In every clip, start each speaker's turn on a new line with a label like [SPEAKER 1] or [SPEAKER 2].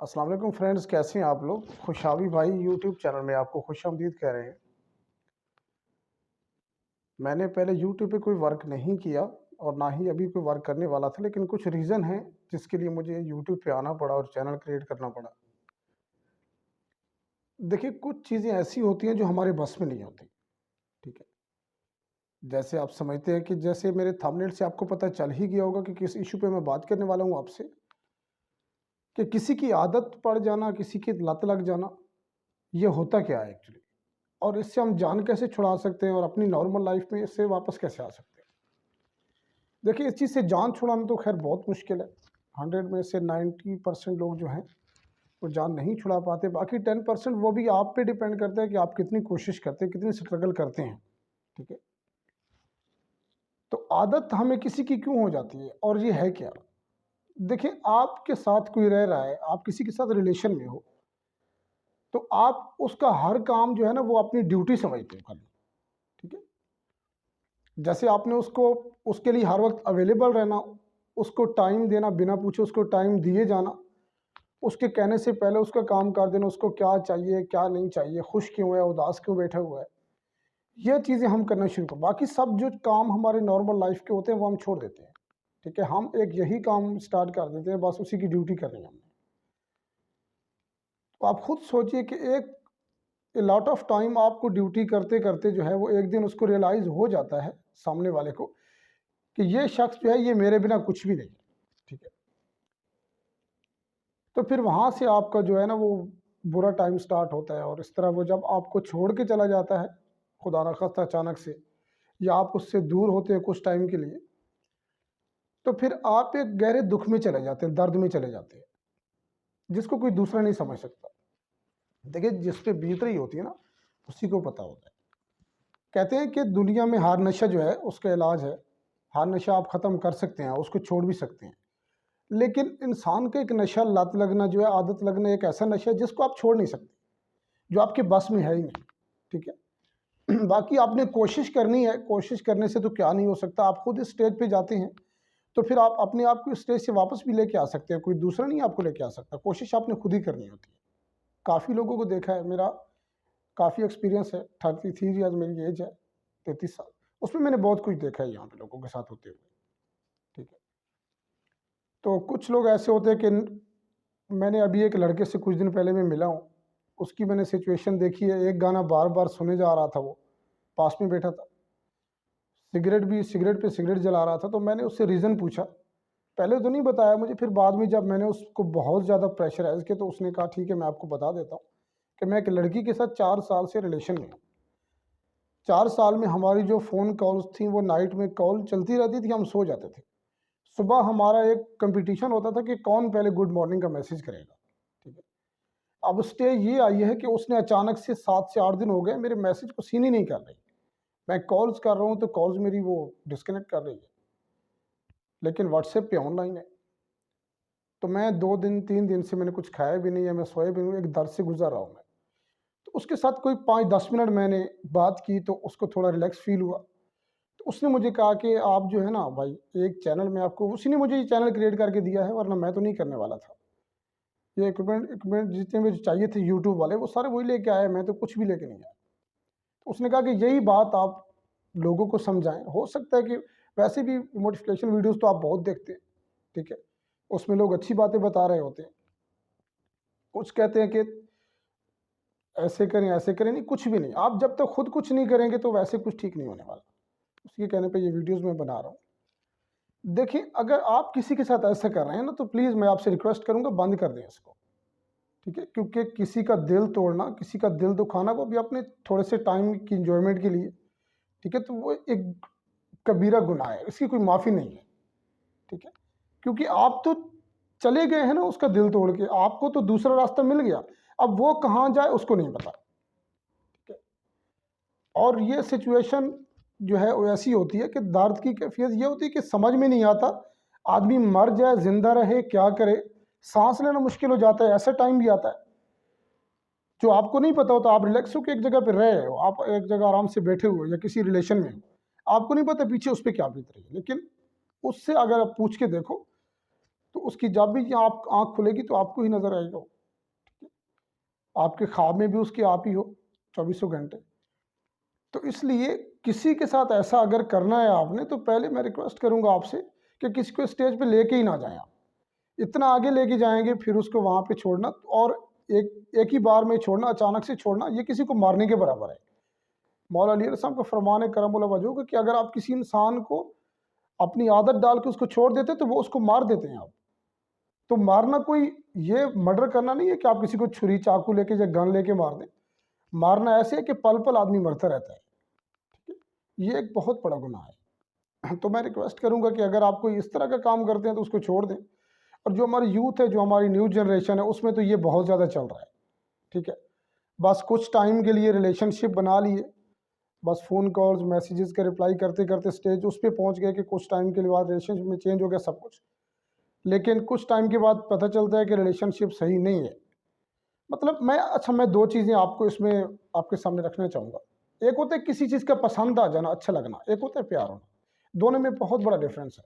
[SPEAKER 1] अस्सलाम वालेकुम फ्रेंड्स, कैसे हैं आप लोग। खुशाबी भाई यूट्यूब चैनल में आपको खुशामदीद कह रहे हैं। मैंने पहले यूट्यूब पे कोई वर्क नहीं किया और ना ही अभी कोई वर्क करने वाला था, लेकिन कुछ रीज़न है जिसके लिए मुझे यूट्यूब पे आना पड़ा और चैनल क्रिएट करना पड़ा। देखिए, कुछ चीज़ें ऐसी होती हैं जो हमारे बस में नहीं होती। ठीक है, जैसे आप समझते हैं कि जैसे मेरे थंबनेल से आपको पता चल ही गया होगा कि किस इशू पे मैं बात करने वाला हूँ आपसे, कि किसी की आदत पड़ जाना, किसी की लत लग जाना, ये होता क्या है एक्चुअली, और इससे हम जान कैसे छुड़ा सकते हैं और अपनी नॉर्मल लाइफ में इससे वापस कैसे आ सकते हैं। देखिए, इस चीज़ से जान छुड़ाना तो खैर बहुत मुश्किल है। 100 में से 90% लोग जो हैं वो जान नहीं छुड़ा पाते। बाकी 10% वो भी आप पे डिपेंड करता है कि आप कितनी कोशिश करते हैं, कितनी स्ट्रगल करते हैं। ठीक है, तो आदत हमें किसी की क्यों हो जाती है और ये है क्या। देखिए, आपके साथ कोई रह रहा है, आप किसी के साथ रिलेशन में हो, तो आप उसका हर काम जो है ना वो अपनी ड्यूटी समझते हो करना। ठीक है, जैसे आपने उसको उसके लिए हर वक्त अवेलेबल रहना, उसको टाइम देना, बिना पूछे उसको टाइम दिए जाना, उसके कहने से पहले उसका काम कर देना, उसको क्या चाहिए क्या नहीं चाहिए, खुश क्यों है, उदास क्यों बैठा हुआ है, ये चीज़ें हम करना शुरू करें। बाकी सब जो काम हमारे नॉर्मल लाइफ के होते हैं वो हम छोड़ देते हैं। ठीक है, हम एक यही काम स्टार्ट कर देते हैं, बस उसी की ड्यूटी करनी है हमने। तो आप खुद सोचिए कि एक लॉट ऑफ टाइम आपको ड्यूटी करते करते जो है वो एक दिन उसको रियलाइज़ हो जाता है सामने वाले को कि ये शख्स जो है ये मेरे बिना कुछ भी नहीं है। ठीक है, तो फिर वहाँ से आपका जो है ना वो बुरा टाइम स्टार्ट होता है, और इस तरह वो जब आपको छोड़ के चला जाता है, खुदा न खास्ता अचानक से, या आप उससे दूर होते हैं कुछ टाइम के लिए, तो फिर आप एक गहरे दुख में चले जाते हैं, दर्द में चले जाते हैं, जिसको कोई दूसरा नहीं समझ सकता। देखिए, जिस पे बीत रही होती है ना उसी को पता होता है। कहते हैं कि दुनिया में हर नशा जो है उसका इलाज है। हर नशा आप ख़त्म कर सकते हैं, उसको छोड़ भी सकते हैं, लेकिन इंसान का एक नशा, लत लगना जो है, आदत लगना, एक ऐसा नशा है जिसको आप छोड़ नहीं सकते, जो आपके बस में है ही नहीं। ठीक है, बाकी आपने कोशिश करनी है, कोशिश करने से तो क्या नहीं हो सकता। आप खुद इस स्टेज पे जाते हैं तो फिर आप अपने आप को इस स्टेज से वापस भी लेके आ सकते हैं, कोई दूसरा नहीं आपको लेके आ सकता। कोशिश आपने खुद ही करनी होती है। काफ़ी लोगों को देखा है, मेरा काफ़ी एक्सपीरियंस है, 33 ईयर्स मेरी एज है, 33 साल। उसमें मैंने बहुत कुछ देखा है यहाँ पे लोगों के साथ होते हुए। ठीक है, तो कुछ लोग ऐसे होते हैं कि मैंने अभी एक लड़के से कुछ दिन पहले मैं मिला हूँ, उसकी मैंने सिचुएशन देखी है। एक गाना बार बार सुने जा रहा था, वो पास में बैठा था, सिगरेट पे सिगरेट जला रहा था। तो मैंने उससे रीज़न पूछा, पहले तो नहीं बताया मुझे, फिर बाद में जब मैंने उसको बहुत ज़्यादा प्रेशराइज़ किया तो उसने कहा ठीक है मैं आपको बता देता हूँ कि मैं एक लड़की के साथ 4 साल से रिलेशन में हूँ। 4 साल में हमारी जो फ़ोन कॉल्स थी वो नाइट में कॉल चलती रहती थी, हम सो जाते थे। सुबह हमारा एक कंपटीशन होता था कि कौन पहले गुड मॉर्निंग का मैसेज करेगा। ठीक है, अब स्टेज ये आई है कि उसने अचानक से 7 से 8 दिन हो गए मेरे मैसेज को सीन ही नहीं कर रही। मैं कॉल्स कर रहा हूँ तो कॉल्स मेरी वो डिस्कनेक्ट कर रही है, लेकिन व्हाट्सएप पे ऑनलाइन है। तो मैं 2 दिन 3 दिन से मैंने कुछ खाया भी नहीं है, मैं सोया भी नहीं हूँ, एक दर्द से गुज़र रहा हूँ मैं। तो उसके साथ कोई 5-10 मिनट मैंने बात की तो उसको थोड़ा रिलैक्स फ़ील हुआ। तो उसने मुझे कहा कि आप जो है ना भाई, एक चैनल में आपको, उसी ने मुझे ये चैनल क्रिएट करके दिया है, वरना मैं तो नहीं करने वाला था। ये इक्विपमेंट जितने मुझे चाहिए थे यूट्यूब वाले, वो सारे वही लेके आए, मैं तो कुछ भी लेके नहीं आया। तो उसने कहा कि यही बात आप लोगों को समझाएँ। हो सकता है कि वैसे भी मोटिवेशनल वीडियोज़ तो आप बहुत देखते हैं, ठीक है? उसमें लोग अच्छी बातें बता रहे होते हैं। कुछ कहते हैं कि ऐसे करें, नहीं, कुछ भी नहीं। आप जब तक खुद कुछ नहीं करेंगे तो वैसे कुछ ठीक नहीं होने वाला। उसके कहने पे ये वीडियोज़ मैं बना रहा हूँ। देखिए, अगर आप किसी के साथ ऐसा कर रहे हैं ना, तो प्लीज़ मैं आपसे रिक्वेस्ट करूँगा, बंद कर दें इसको। ठीक है? क्योंकि किसी का दिल तोड़ना, किसी का दिल दुखाना, वो भी अपने थोड़े से टाइम की एन्जॉयमेंट के लिए, ठीक है? तो वो एक कबीरा गुनाह है, इसकी कोई माफ़ी नहीं है। ठीक है? क्योंकि आप तो चले गए हैं ना उसका दिल तोड़ के, आपको तो दूसरा रास्ता मिल गया। अब वो कहाँ जाए उसको नहीं पता। ठीक है? और ये सिचुएशन जो है वो ऐसी होती है कि दर्द की कैफियत ये होती है कि समझ में नहीं आता, आदमी मर जाए, ज़िंदा रहे, क्या करे? साँस लेना मुश्किल हो जाता है, ऐसा टाइम भी आता है, जो आपको नहीं पता होता। आप रिलैक्स होके एक जगह पे रहे हो, आप एक जगह आराम से बैठे हुए हो या किसी रिलेशन में हो, आपको नहीं पता पीछे उस पे क्या बीत रही है। लेकिन उससे अगर आप पूछ के देखो, तो उसकी जब भी आप आँख खुलेगी तो आपको ही नज़र आएगा वो। आपके ख्वाब में भी उसकी आप ही हो चौबीसों घंटे। तो इसलिए किसी के साथ ऐसा अगर करना है आपने, तो पहले मैं रिक्वेस्ट करूँगा आपसे कि किसी को स्टेज पे लेके ही ना जाएँ आप। इतना आगे लेके जाएँगे फिर उसको वहाँ पे छोड़ना, और एक ही बार में छोड़ना, अचानक से छोड़ना, ये किसी को मारने के बराबर है। मौला अली साहब का फरमान है करम वजह कि अगर आप किसी इंसान को अपनी आदत डाल के उसको छोड़ देते तो वो उसको मार देते हैं आप। तो मारना कोई ये मर्डर करना नहीं है कि आप किसी को छुरी चाकू लेके या गन लेके मार दें। मारना ऐसे है कि पल पल आदमी मरता रहता है। ठीक है, ये एक बहुत बड़ा गुनाह है। तो मैं रिक्वेस्ट करूंगा कि अगर आप कोई इस तरह का काम करते हैं तो उसको छोड़ दें। और जो हमारी यूथ है, जो हमारी न्यू जनरेशन है, उसमें तो ये बहुत ज़्यादा चल रहा है। ठीक है, बस कुछ टाइम के लिए रिलेशनशिप बना लिए, बस फ़ोन कॉल्स मैसेजेस का रिप्लाई करते करते स्टेज उस पर पहुँच गए कि कुछ टाइम के बाद रिलेशनशिप में चेंज हो गया सब कुछ। लेकिन कुछ टाइम के बाद पता चलता है कि रिलेशनशिप सही नहीं है। मतलब मैं दो चीज़ें आपको इसमें आपके सामने रखना चाहूँगा। एक होता है किसी चीज़ का पसंद आ जाना, अच्छा लगना, एक होता है प्यार होना। दोनों में बहुत बड़ा डिफरेंस है।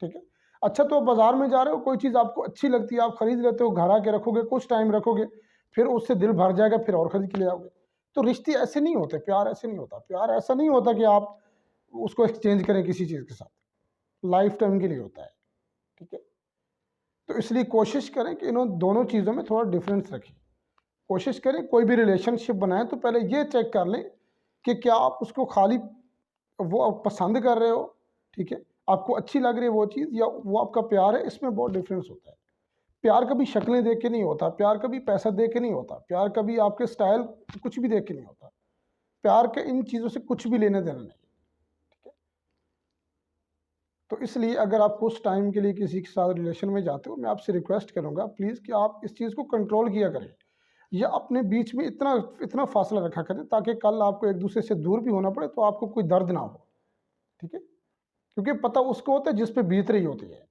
[SPEAKER 1] ठीक है, अच्छा तो बाजार में जा रहे हो, कोई चीज़ आपको अच्छी लगती है, आप खरीद लेते हो, घर आके रखोगे, कुछ टाइम रखोगे, फिर उससे दिल भर जाएगा, फिर और खरीद के ले आओगे। तो रिश्ते ऐसे नहीं होते, प्यार ऐसे नहीं होता। प्यार ऐसा नहीं होता कि आप उसको एक्सचेंज करें किसी चीज़ के साथ, लाइफ टाइम के लिए होता है। ठीक है, तो इसलिए कोशिश करें कि इन दोनों चीज़ों में थोड़ा डिफरेंस रखें। कोशिश करें कोई भी रिलेशनशिप बनाएं तो पहले ये चेक कर लें कि क्या आप उसको खाली वो आप पसंद कर रहे हो, ठीक है, आपको अच्छी लग रही है वो चीज़, या वो आपका प्यार है। इसमें बहुत डिफरेंस होता है। प्यार कभी शक्लें देख के नहीं होता, प्यार कभी पैसा देख के नहीं होता, प्यार कभी आपके स्टाइल कुछ भी देख के नहीं होता। प्यार के इन चीज़ों से कुछ भी लेने देना नहीं। ठीक है, तो इसलिए अगर आप कुछ टाइम के लिए किसी के साथ रिलेशन में जाते हो, मैं आपसे रिक्वेस्ट करूंगा प्लीज़ कि आप इस चीज़ को कंट्रोल किया करें, या अपने बीच में इतना इतना फासला रखा करें ताकि कल आपको एक दूसरे से दूर भी होना पड़े तो आपको कोई दर्द ना हो। ठीक है, क्योंकि पता उसको होता है जिस पे बीत रही होती है,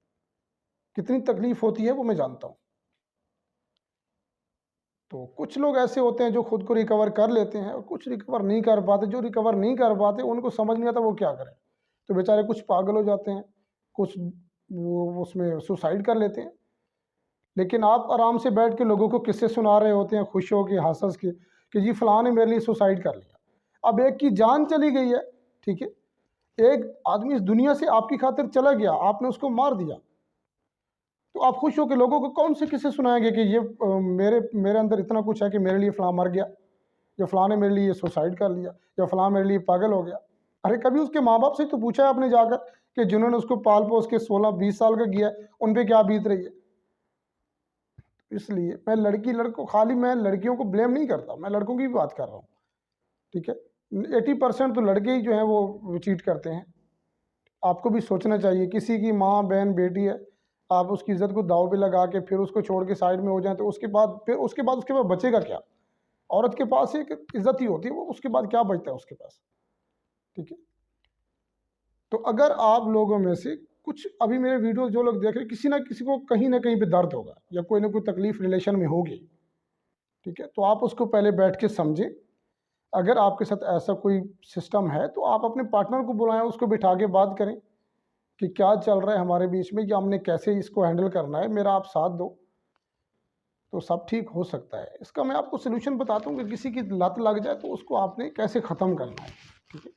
[SPEAKER 1] कितनी तकलीफ होती है वो मैं जानता हूँ। तो कुछ लोग ऐसे होते हैं जो खुद को रिकवर कर लेते हैं, और कुछ रिकवर नहीं कर पाते। जो रिकवर नहीं कर पाते उनको समझ नहीं आता वो क्या करें, तो बेचारे कुछ पागल हो जाते हैं, कुछ वो उसमें सुसाइड कर लेते हैं। लेकिन आप आराम से बैठ के लोगों को किस्से सुना रहे होते हैं, खुश हो के, हंस के, कि जी फलां ने मेरे लिए सुसाइड कर लिया। अब एक की जान चली गई है, ठीक है, एक आदमी इस दुनिया से आपकी खातिर चला गया, आपने उसको मार दिया, तो आप खुश हो के लोगों को कौन से किस्से सुनाएंगे कि ये मेरे मेरे अंदर इतना कुछ है कि मेरे लिए फलां मर गया, या फलां ने मेरे लिए सुसाइड कर लिया, या फलां मेरे लिए पागल हो गया। अरे कभी उसके माँ बाप से तो पूछा है आपने जाकर कि जिन्होंने उसको पाल पोस के 16-20 साल का किया है, उन पे क्या बीत रही है। इसलिए मैं लड़कों, खाली मैं लड़कियों को ब्लेम नहीं करता, मैं लड़कों की भी बात कर रहा हूँ। ठीक है, 80% तो लड़के ही जो हैं वो चीट करते हैं। आपको भी सोचना चाहिए, किसी की माँ बहन बेटी है, आप उसकी इज्जत को दाव पे लगा के फिर उसको छोड़ के साइड में हो जाए, तो उसके बाद बचेगा क्या। औरत के पास एक इज्जत ही होती है, वो उसके बाद क्या बचता है उसके पास। ठीक है, तो अगर आप लोगों में से कुछ अभी मेरे वीडियो जो लोग देख रहे हैं, किसी ना किसी को कहीं ना कहीं पे दर्द होगा या कोई ना कोई तकलीफ रिलेशन में होगी। ठीक है, तो आप उसको पहले बैठ के समझें। अगर आपके साथ ऐसा कोई सिस्टम है तो आप अपने पार्टनर को बुलाएं, उसको बिठा के बात करें कि क्या चल रहा है हमारे बीच में, या हमने कैसे इसको हैंडल करना है, मेरा आप साथ दो, तो सब ठीक हो सकता है। इसका मैं आपको सोल्यूशन बताता हूँ कि किसी की लत लग जाए तो उसको आपने कैसे ख़त्म करना है। ठीक है,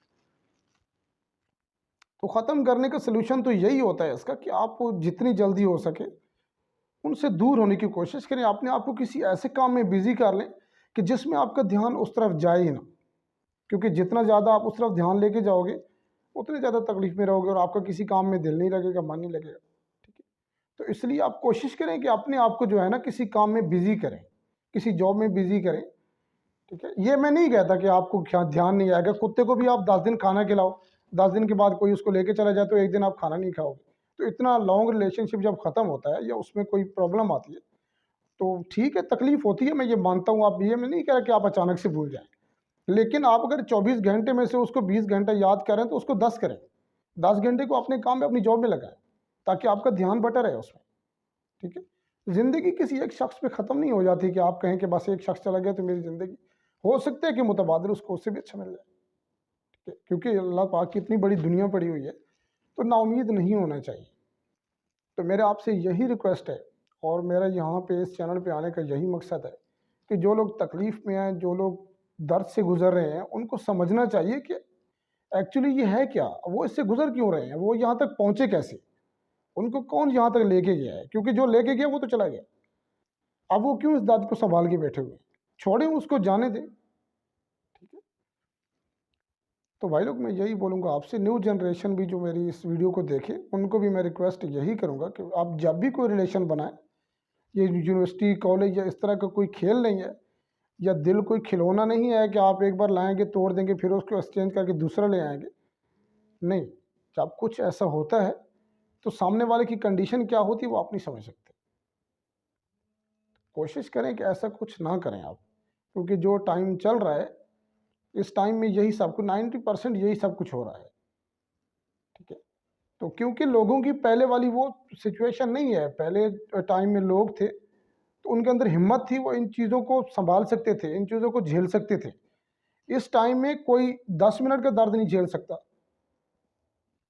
[SPEAKER 1] तो ख़त्म करने का सोल्यूशन तो यही होता है इसका कि आप जितनी जल्दी हो सके उनसे दूर होने की कोशिश करें। अपने आप को किसी ऐसे काम में बिजी कर लें कि जिसमें आपका ध्यान उस तरफ जाए ही ना, क्योंकि जितना ज़्यादा आप उस तरफ ध्यान लेके जाओगे उतनी ज़्यादा तकलीफ में रहोगे और आपका किसी काम में दिल नहीं लगेगा, मन नहीं लगेगा। ठीक है, तो इसलिए आप कोशिश करें कि अपने आप को जो है ना किसी काम में बिजी करें, किसी जॉब में बिजी करें। ठीक है, ये मैं नहीं कहता कि आपको क्या ध्यान नहीं आएगा। कुत्ते को भी आप 10 दिन खाना खिलाओ, 10 दिन के बाद कोई उसको लेके चला जाए तो एक दिन आप खाना नहीं खाओगे। तो इतना लॉन्ग रिलेशनशिप जब ख़त्म होता है या उसमें कोई प्रॉब्लम आती है तो ठीक है, तकलीफ होती है, मैं ये मानता हूँ। आप ये मैं नहीं कह रहा कि आप अचानक से भूल जाएं, लेकिन आप अगर 24 घंटे में से उसको 20 घंटे याद करें तो उसको 10 करें। 10 घंटे को अपने काम में, अपनी जॉब में लगाएं, ताकि आपका ध्यान बटा रहे उसमें। ठीक है, ज़िंदगी किसी एक शख्स पे ख़त्म नहीं हो जाती कि आप कहें कि बस एक शख्स चला गया तो मेरी ज़िंदगी, हो सकता है कि मुतबादिल उसको उससे भी अच्छा मिल जाए। ठीक है, क्योंकि अल्लाह पाक की इतनी बड़ी दुनिया पड़ी हुई है, तो नाउम्मीद नहीं होना चाहिए। तो मेरा आपसे यही रिक्वेस्ट है और मेरा यहाँ पे इस चैनल पे आने का यही मकसद है कि जो लोग तकलीफ़ में हैं, जो लोग दर्द से गुज़र रहे हैं, उनको समझना चाहिए कि एक्चुअली ये है क्या? वो इससे गुज़र क्यों रहे हैं? वो यहाँ तक पहुँचे कैसे? उनको कौन यहाँ तक लेके गया है? क्योंकि जो लेके गया वो तो चला गया। अब वो क्यों इस दर्द को सँभाल के बैठे हुए हैं? छोड़ें उसको जाने दें, ठीक है? तो भाई लोग मैं यही बोलूँगा आपसे, न्यू जनरेशन भी जो मेरी इस वीडियो को देखे, उनको भी मैं रिक्वेस्ट यही करूँगा कि आप जब भी कोई रिलेशन बनाएँ, ये यूनिवर्सिटी, कॉलेज या इस तरह का कोई खेल नहीं है, या दिल कोई खिलौना नहीं है कि आप एक बार लाएँगे, तोड़ देंगे, फिर उसको एक्सचेंज करके दूसरा ले आएँगे। नहीं, जब कुछ ऐसा होता है, तो सामने वाले की कंडीशन क्या होती है वो आप नहीं समझ सकते। कोशिश करें कि ऐसा कुछ ना करें आप, क्योंकि जो टाइम चल रहा है, इस टाइम में यही सब कुछ 90% यही सब कुछ हो रहा है, ठीक है? तो क्योंकि लोगों की पहले वाली वो सिचुएशन नहीं है, पहले टाइम में लोग थे, तो उनके अंदर हिम्मत थी, वो इन चीज़ों को सँभाल सकते थे, इन चीज़ों को झेल सकते थे। इस टाइम में कोई 10 मिनट का दर्द नहीं झेल सकता।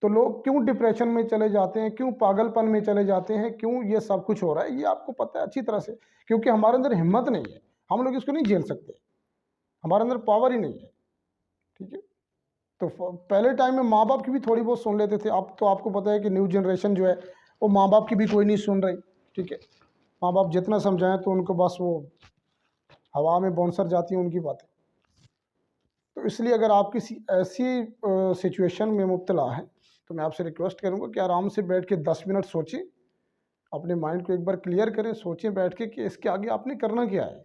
[SPEAKER 1] तो लोग क्यों डिप्रेशन में चले जाते हैं, क्यों पागलपन में चले जाते हैं, क्यों ये सब कुछ हो रहा है, ये आपको पता है अच्छी तरह से। क्योंकि हमारे अंदर हिम्मत नहीं है, हम लोग इसको नहीं झेल सकते, हमारे अंदर पावर ही नहीं है, ठीक है? तो पहले टाइम में माँ बाप की भी थोड़ी बहुत सुन लेते थे। अब तो आपको पता है कि न्यू जनरेशन जो है वो माँ बाप की भी कोई नहीं सुन रही, ठीक है? माँ बाप जितना समझाएं तो उनको बस वो हवा में बाउंसर जाती हैं उनकी बातें। तो इसलिए अगर आप किसी ऐसी सिचुएशन में मुब्तला हैं, तो मैं आपसे रिक्वेस्ट करूँगा कि आराम से बैठ के 10 मिनट सोचें, अपने माइंड को एक बार क्लियर करें, सोचें बैठ के कि इसके आगे आपने करना क्या है?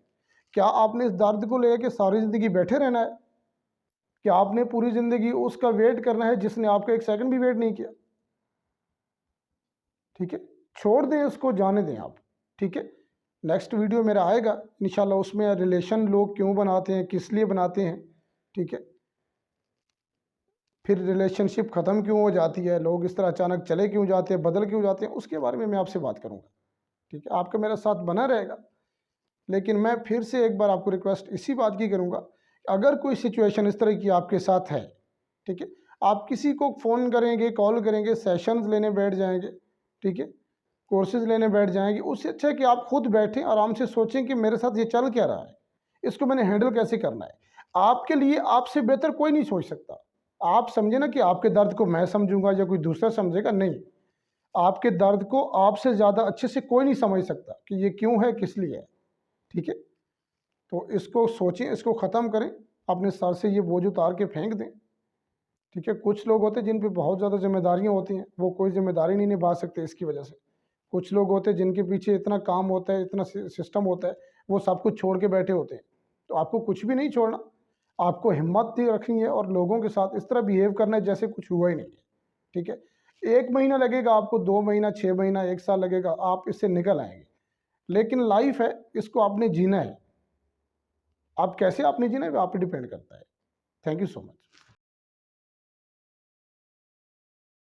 [SPEAKER 1] क्या आपने इस दर्द को लेके सारी ज़िंदगी बैठे रहना है? क्या आपने पूरी ज़िंदगी उसका वेट करना है जिसने आपका 1 सेकंड भी वेट नहीं किया? ठीक है? छोड़ दें उसको, जाने दें आप, ठीक है? नेक्स्ट वीडियो मेरा आएगा इंशाल्लाह, उसमें रिलेशन लोग क्यों बनाते हैं, किस लिए बनाते हैं, ठीक है? फिर रिलेशनशिप ख़त्म क्यों हो जाती है, लोग इस तरह अचानक चले क्यों जाते हैं, बदल क्यों जाते हैं, उसके बारे में मैं आपसे बात करूँगा, ठीक है? आपका मेरा साथ बना रहेगा। लेकिन मैं फिर से एक बार आपको रिक्वेस्ट इसी बात की करूँगा, अगर कोई सिचुएशन इस तरह की आपके साथ है, ठीक है? आप किसी को फ़ोन करेंगे, कॉल करेंगे, सेशंस लेने बैठ जाएँगे, ठीक है? कोर्सेज़ लेने बैठ जाएँगे, उससे अच्छा है कि आप खुद बैठें, आराम से सोचें कि मेरे साथ ये चल क्या रहा है? इसको मैंने हैंडल कैसे करना है? आपके लिए आपसे बेहतर कोई नहीं सोच सकता। आप समझे ना कि आपके दर्द को मैं समझूँगा या कोई दूसरा समझेगा, नहीं। आपके दर्द को आपसे ज़्यादा अच्छे से कोई नहीं समझ सकता कि ये क्यों है, किस लिए है, ठीक है? तो इसको सोचें, इसको ख़त्म करें, अपने सर से ये बोझ उतार के फेंक दें, ठीक है? कुछ लोग होते हैं जिन पे बहुत ज़्यादा ज़िम्मेदारियाँ होती हैं, वो कोई ज़िम्मेदारी नहीं निभा सकते इसकी वजह से। कुछ लोग होते हैं जिनके पीछे इतना काम होता है, इतना सिस्टम होता है, वो सब कुछ छोड़ के बैठे होते हैं। तो आपको कुछ भी नहीं छोड़ना, आपको हिम्मत ही रखनी है और लोगों के साथ इस तरह बिहेव करना है जैसे कुछ हुआ ही नहीं है, ठीक है? 1 महीना लगेगा आपको, 2 महीना, 6 महीना, 1 साल लगेगा, आप इससे निकल आएँगे। लेकिन लाइफ़ है, इसको आपने जीना है। आप कैसे आपने जीना है, वो आप पे डिपेंड करता है। Thank you so much.